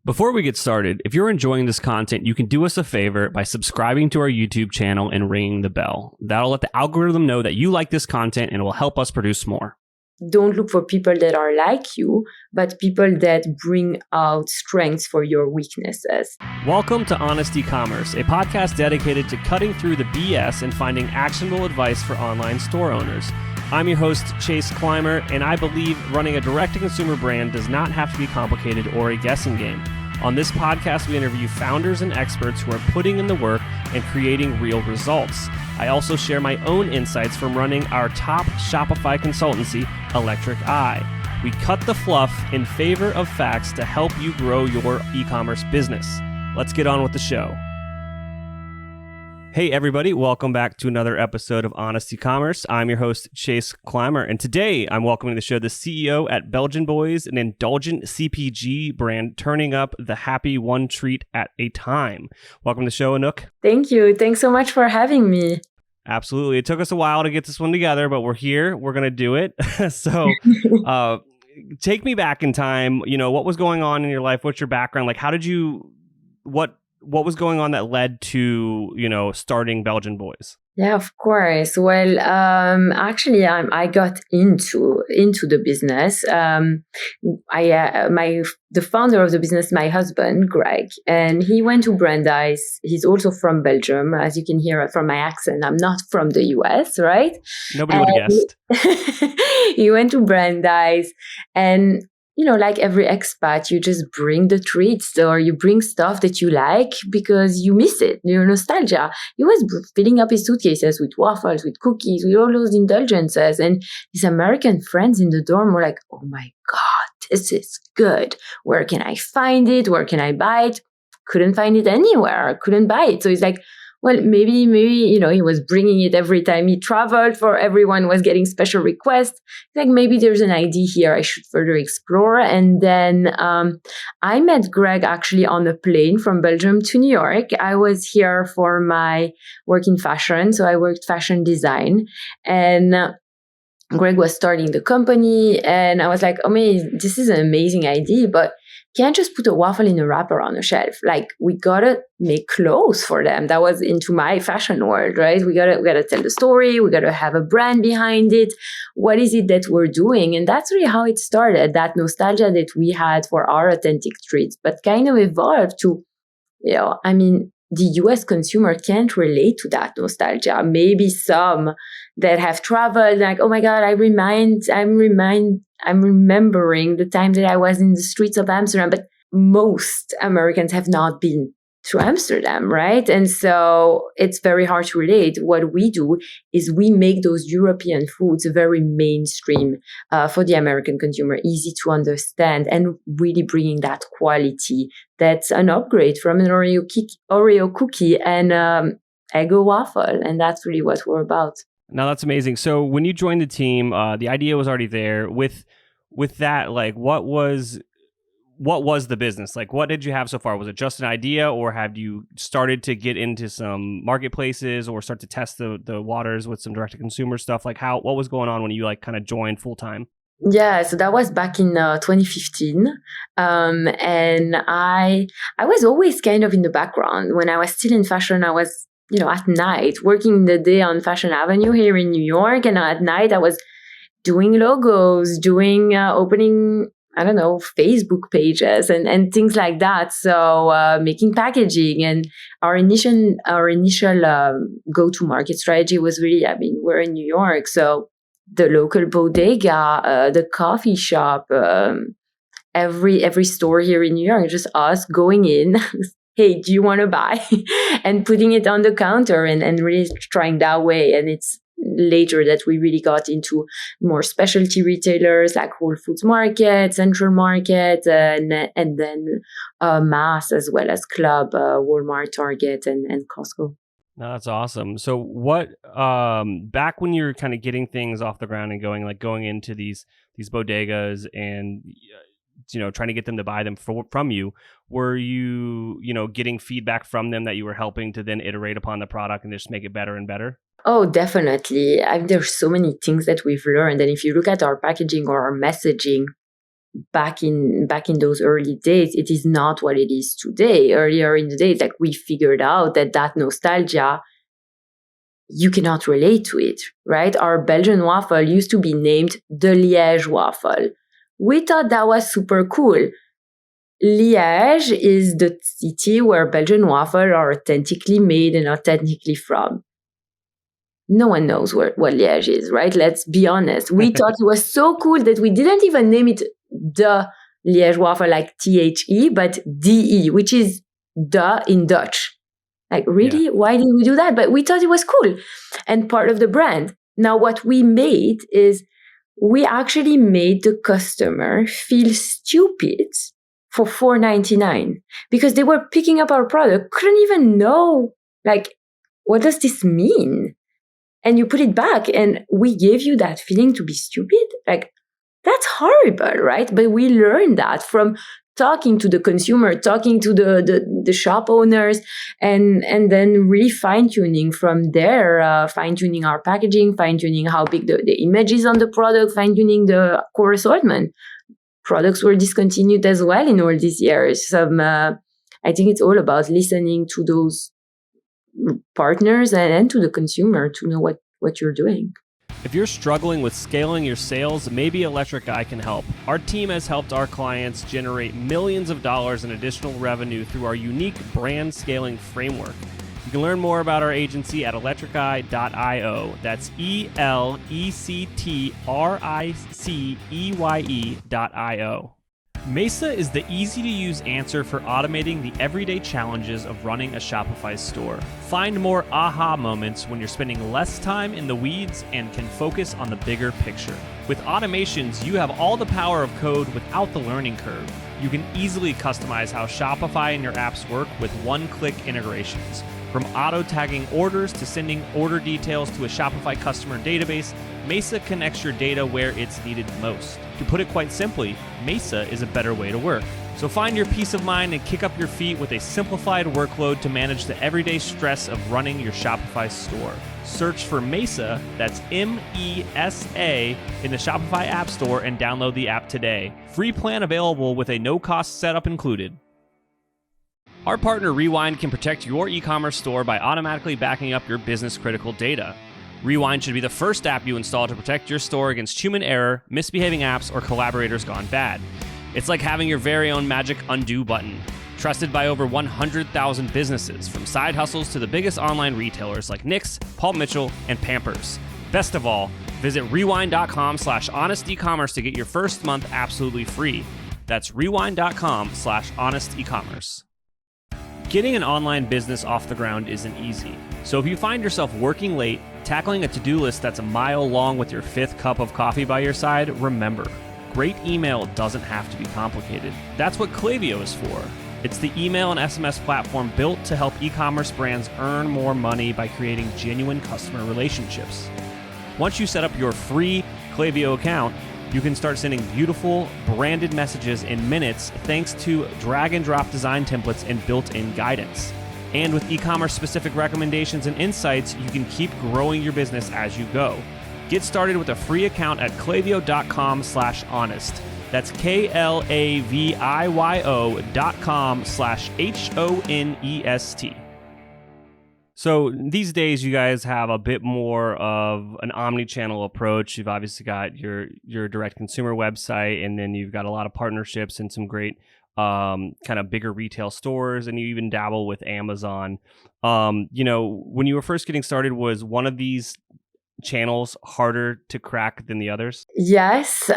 Before we get started, if you're enjoying this content, you can do us a favor by subscribing to our YouTube channel and ringing the bell. That'll let the algorithm know that you like this content and it will help us produce more. Don't look for people that are like you, but people that bring out strengths for your weaknesses. Welcome to Honest Ecommerce, a podcast dedicated to cutting through the BS and finding actionable advice for online store owners. I'm your host, Chase Clymer, and I believe running a direct-to-consumer brand does not have to be complicated or a guessing game. On this podcast, we interview founders and experts who are putting in the work and creating real results. I also share my own insights from running our top Shopify consultancy, Electric Eye. We cut the fluff in favor of facts to help you grow your e-commerce business. Let's get on with the show. Hey everybody, welcome back to another episode of Honest Ecommerce. I'm your host, Chase Clymer, and today I'm welcoming to the show the CEO at Belgian Boys, an indulgent CPG brand turning up the happy one treat at a time. Welcome to the show, Anouck. Thank you. Thanks so much for having me. Absolutely. It took us a while to get this one together, but we're here. We're going to do it. So take me back in time. You know, what was going on in your life? What's your background? Like, how did you, what was going on that led to, you know, starting Belgian Boys? Yeah, of course. Well, actually, I got into the business. The founder of the business, my husband, Greg, and he went to Brandeis. He's also from Belgium, as you can hear from my accent. I'm not from the US, right? Nobody would have guessed. He went to Brandeis, and you know, like every expat, you just bring the treats or you bring stuff that you like because you miss it, your nostalgia. He was filling up his suitcases with waffles, with cookies, with all those indulgences. And his American friends in the dorm were like, oh my God, this is good. Where can I find it? Where can I buy it? Couldn't find it anywhere. Couldn't buy it. So he's like, well, maybe, you know, he was bringing it every time he traveled for everyone was getting special requests. Like maybe there's an idea here I should further explore. And then I met Greg actually on a plane from Belgium to New York. I was here for my work in fashion. So I worked fashion design and Greg was starting the company. And I was like, oh man, this is an amazing idea, but can't just put a waffle in a wrapper on a shelf. Like we gotta make clothes for them. That was into my fashion world, right? We gotta tell the story. We gotta have a brand behind it. What is it that we're doing? And that's really how it started. That nostalgia that we had for our authentic treats, but kind of evolved to, you know, I mean, the US consumer can't relate to that nostalgia. Maybe some that have traveled, like, oh my God, I'm remembering the time that I was in the streets of Amsterdam, but most Americans have not been to Amsterdam, right? And so it's very hard to relate. What we do is we make those European foods very mainstream for the American consumer, easy to understand, and really bringing that quality that's an upgrade from an Oreo cookie and Eggo waffle. And that's really what we're about. Now that's amazing. So when you joined the team, the idea was already there. With that, like, what was the business? Like, what did you have so far? Was it just an idea, or have you started to get into some marketplaces or start to test the waters with some direct to consumer stuff? Like, what was going on when you like kind of joined full time? Yeah, so that was back in 2015. And I was always kind of in the background. When I was still in fashion, I was, you know, at night working in the day on Fashion Avenue here in New York. And at night I was doing logos, opening, I don't know, Facebook pages and things like that. So making packaging, and our initial go-to-market strategy was really, I mean, we're in New York, so the local bodega, the coffee shop, every store here in New York, just us going in. Hey, do you want to buy? And putting it on the counter and really trying that way. And it's later that we really got into more specialty retailers like Whole Foods Market, Central Market, and then mass as well as club, Walmart, Target, and Costco. No, that's awesome. So what, back when you were kind of getting things off the ground and going into these bodegas and, you know, trying to get them to buy them from you, were you, you know, getting feedback from them that you were helping to then iterate upon the product and just make it better and better? Oh, definitely. There's so many things that we've learned. And if you look at our packaging or our messaging, back in those early days, it is not what it is today. Earlier in the days, like we figured out that nostalgia, you cannot relate to it, right? Our Belgian waffle used to be named the Liège waffle. We thought that was super cool. Liège is the city where Belgian waffles are authentically made and authentically from. No one knows what Liège is, right? Let's be honest. We thought it was so cool that we didn't even name it the Liège waffle like THE, but DE, which is the in Dutch. Like, really? Yeah. Why did we do that? But we thought it was cool and part of the brand. Now, what we made is we actually made the customer feel stupid for $4.99 because they were picking up our product, couldn't even know, like, what does this mean? And you put it back and we gave you that feeling to be stupid. Like, that's horrible, right? But we learned that from talking to the consumer, talking to the shop owners, and then really fine-tuning from there, fine-tuning our packaging, fine-tuning how big the image is on the product, fine-tuning the core assortment. Products were discontinued as well in all these years. I think it's all about listening to those partners and to the consumer to know what you're doing. If you're struggling with scaling your sales, maybe Electric Eye can help. Our team has helped our clients generate millions of dollars in additional revenue through our unique brand scaling framework. You can learn more about our agency at electriceye.io. That's ELECTRICEYE.io. Mesa is the easy-to-use answer for automating the everyday challenges of running a Shopify store. Find more aha moments when you're spending less time in the weeds and can focus on the bigger picture. With automations, you have all the power of code without the learning curve. You can easily customize how Shopify and your apps work with one-click integrations. From auto-tagging orders to sending order details to a Shopify customer database, Mesa connects your data where it's needed most. To put it quite simply, Mesa is a better way to work. So find your peace of mind and kick up your feet with a simplified workload to manage the everyday stress of running your Shopify store. Search for Mesa, that's MESA, in the Shopify App Store and download the app today. Free plan available with a no-cost setup included. Our partner Rewind can protect your e-commerce store by automatically backing up your business-critical data. Rewind should be the first app you install to protect your store against human error, misbehaving apps, or collaborators gone bad. It's like having your very own magic undo button. Trusted by over 100,000 businesses, from side hustles to the biggest online retailers like Knix, Paul Mitchell, and Pampers. Best of all, visit rewind.com/honestecommerce to get your first month absolutely free. That's rewind.com/honestecommerce. Getting an online business off the ground isn't easy. So if you find yourself working late, tackling a to-do list that's a mile long with your 5th cup of coffee by your side, remember, great email doesn't have to be complicated. That's what Klaviyo is for. It's the email and SMS platform built to help e-commerce brands earn more money by creating genuine customer relationships. Once you set up your free Klaviyo account, you can start sending beautiful, branded messages in minutes thanks to drag-and-drop design templates and built-in guidance. And with e-commerce specific recommendations and insights, you can keep growing your business as you go. Get started with a free account at klaviyo.com/honest. That's KLAVIYO.com/HONEST. So these days, you guys have a bit more of an omni-channel approach. You've obviously got your direct consumer website, and then you've got a lot of partnerships and some great kind of bigger retail stores, and you even dabble with Amazon. When you were first getting started, was one of these channels harder to crack than the others? Yes,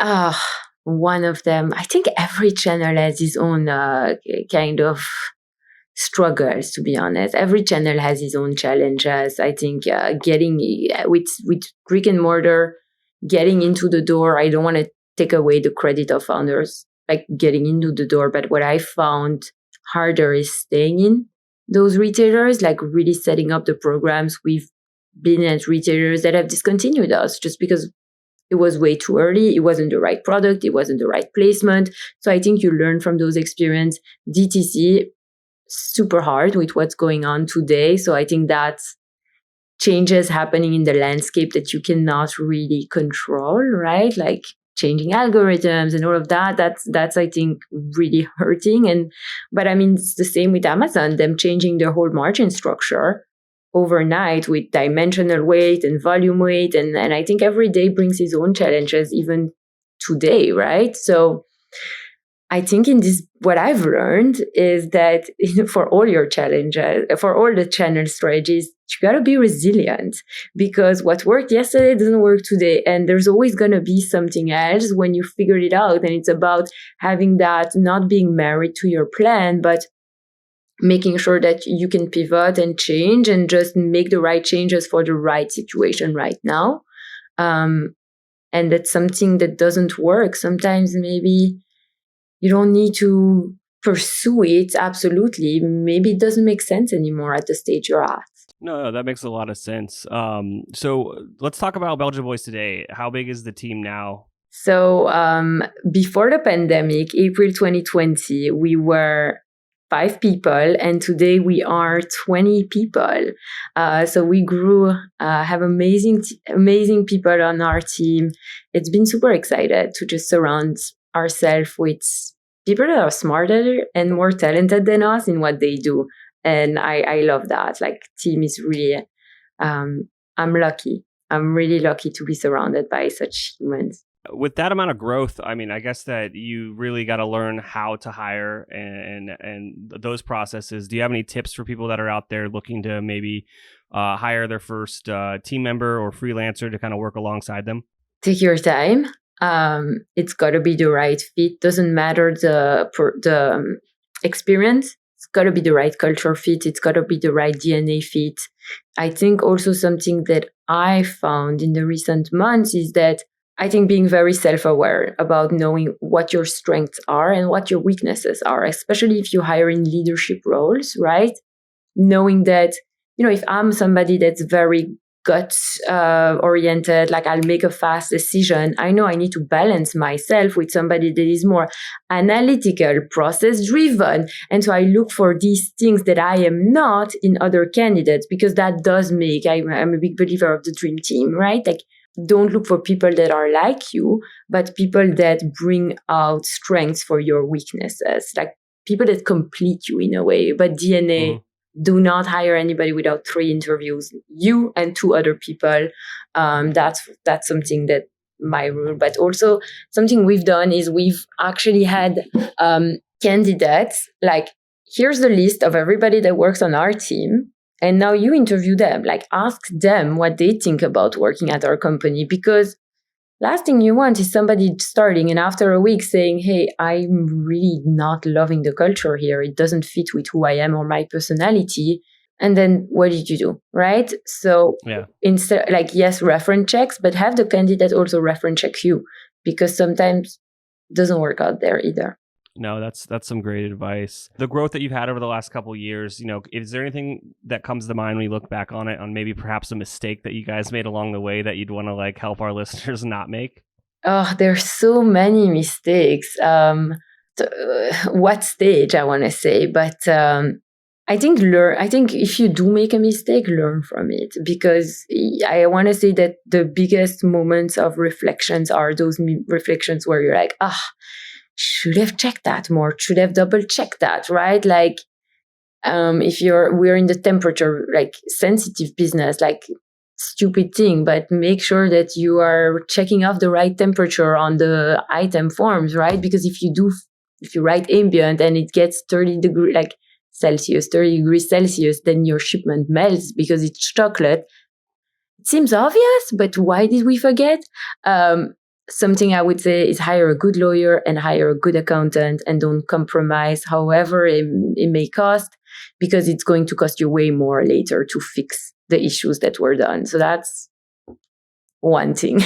one of them. I think every channel has its own kind of struggles, to be honest. Every channel has its own challenges. I think getting with brick and mortar, getting into the door, I don't want to take away the credit of founders, like getting into the door. But what I found harder is staying in those retailers, like really setting up the programs. We've been at retailers that have discontinued us just because it was way too early. It wasn't the right product. It wasn't the right placement. So I think you learn from those experiences. DTC, super hard with what's going on today. So I think that's changes happening in the landscape that you cannot really control, right? Like changing algorithms and all of that. That's I think really hurting. But I mean, it's the same with Amazon, them changing their whole margin structure overnight with dimensional weight and volume weight. And I think every day brings its own challenges, even today, right? So I think in this, what I've learned is that for all your challenges, for all the channel strategies, you got to be resilient, because what worked yesterday doesn't work today. And there's always going to be something else when you figure it out. And it's about having that, not being married to your plan, but making sure that you can pivot and change and just make the right changes for the right situation right now. And that's something that doesn't work. Sometimes maybe you don't need to pursue it. Absolutely. Maybe it doesn't make sense anymore at the stage you're at. No, that makes a lot of sense. So let's talk about Belgian Boys today. How big is the team now? So before the pandemic, April 2020, we were 5 people, and today we are 20 people. So we grew, have amazing people on our team. It's been super excited to just surround ourselves with people that are smarter and more talented than us in what they do. And I love that. Like, team is really, I'm lucky. I'm really lucky to be surrounded by such humans. With that amount of growth, I mean, I guess that you really got to learn how to hire and those processes. Do you have any tips for people that are out there looking to maybe hire their first team member or freelancer to kind of work alongside them? Take your time. It's got to be the right fit. Doesn't matter the experience. It's got to be the right culture fit. It's got to be the right DNA fit. I think also something that I found in the recent months is that I think being very self-aware about knowing what your strengths are and what your weaknesses are, especially if you hire in leadership roles, right? Knowing that, if I'm somebody that's very gut oriented, like I'll make a fast decision, I know I need to balance myself with somebody that is more analytical, process driven. And so I look for these things that I am not in other candidates, because that does make, I'm a big believer of the dream team, right? Like, don't look for people that are like you, but people that bring out strengths for your weaknesses, like people that complete you in a way. But DNA, do not hire anybody without 3 interviews, you and 2 other people. That's something that my rule. But also something we've done is we've actually had candidates, like, here's the list of everybody that works on our team. And now you interview them, like, ask them what they think about working at our company. Because last thing you want is somebody starting and after a week saying, hey, I'm really not loving the culture here. It doesn't fit with who I am or my personality. And then what did you do? Right? So instead, like, yes, reference checks, but have the candidate also reference check you, because sometimes it doesn't work out there either. No, that's some great advice. The growth that you've had over the last couple of years, is there anything that comes to mind when you look back on it, on maybe perhaps a mistake that you guys made along the way that you'd want to help our listeners not make? Oh, there's so many mistakes. What stage, I want to say, but I think if you do make a mistake, learn from it, because I want to say that the biggest moments of reflections are those reflections where you're like, should have checked that more, should have double checked that, right? Like, if we're in the temperature, like, sensitive business, like, stupid thing, but make sure that you are checking off the right temperature on the item forms, right? Because if you write ambient and it gets 30 degrees Celsius, then your shipment melts because it's chocolate. It seems obvious, but why did we forget? Something I would say is hire a good lawyer and hire a good accountant, and don't compromise however it may cost, because it's going to cost you way more later to fix the issues that were done. So that's one thing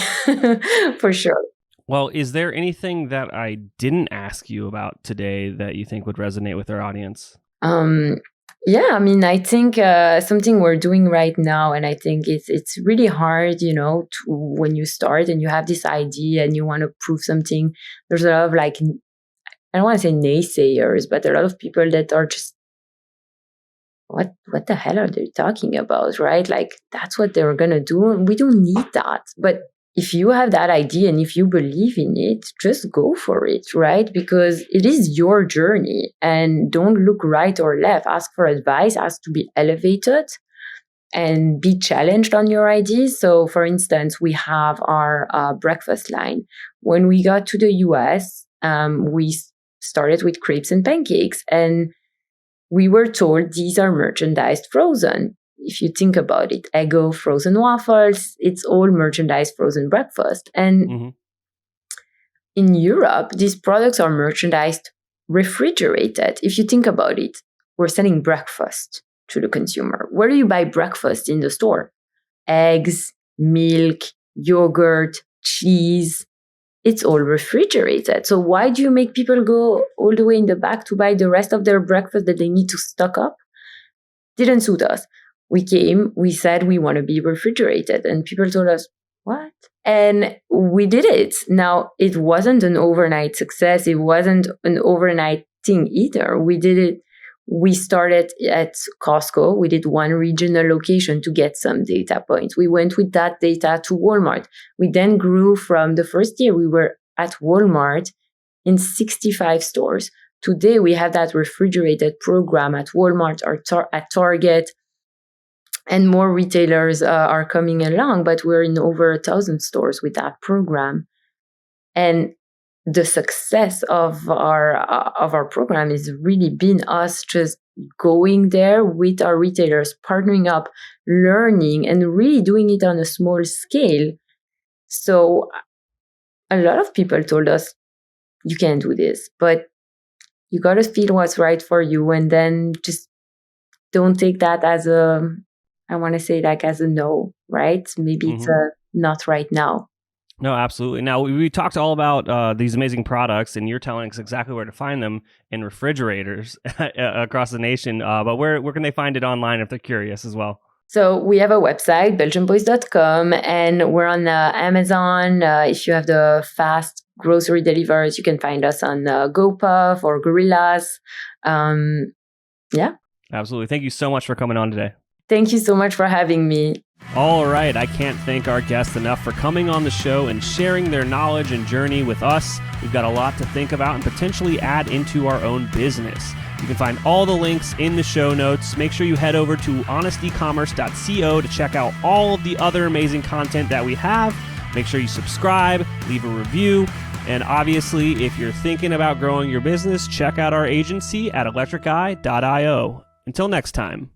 for sure. Well, is there anything that I didn't ask you about today that you think would resonate with our audience? Yeah, I mean, I think something we're doing right now, and I think it's really hard, when you start and you have this idea and you want to prove something. There's a lot of, like, I don't want to say naysayers, but a lot of people that are just, what the hell are they talking about, right? Like, that's what they're gonna do. We don't need that. But if you have that idea and if you believe in it, just go for it, right? Because it is your journey, and don't look right or left. Ask for advice, ask to be elevated, and be challenged on your ideas. So, for instance, we have our breakfast line. When we got to the US, we started with crepes and pancakes, and we were told these are merchandised frozen. If you think about it, Eggo frozen waffles, it's all merchandised frozen breakfast. And in Europe, these products are merchandised refrigerated. If you think about it, we're selling breakfast to the consumer. Where do you buy breakfast in the store? Eggs, milk, yogurt, cheese. It's all refrigerated. So why do you make people go all the way in the back to buy the rest of their breakfast that they need to stock up? Didn't suit us. We came, we said we want to be refrigerated, and people told us, what? And we did it. Now, it wasn't an overnight success. It wasn't an overnight thing either. We did it. We started at Costco. We did one regional location to get some data points. We went with that data to Walmart. We then grew from the first year we were at Walmart in 65 stores. Today, we have that refrigerated program at Walmart or at Target, and more retailers are coming along, but we're in over 1,000 stores with that program. And the success of our program has really been us just going there with our retailers, partnering up, learning, and really doing it on a small scale. So a lot of people told us, you can't do this, but you got to feel what's right for you, and then just don't take that as I want to say as a no, right? Maybe it's a not right now. No, absolutely. Now, we talked all about these amazing products, and you're telling us exactly where to find them in refrigerators across the nation. But where can they find it online if they're curious as well? So we have a website, belgianboys.com, and we're on Amazon. If you have the fast grocery delivers, you can find us on GoPuff or Gorillas. Yeah. Absolutely. Thank you so much for coming on today. Thank you so much for having me. All right. I can't thank our guests enough for coming on the show and sharing their knowledge and journey with us. We've got a lot to think about and potentially add into our own business. You can find all the links in the show notes. Make sure you head over to honestecommerce.co to check out all of the other amazing content that we have. Make sure you subscribe, leave a review, and obviously, if you're thinking about growing your business, check out our agency at electriceye.io. Until next time.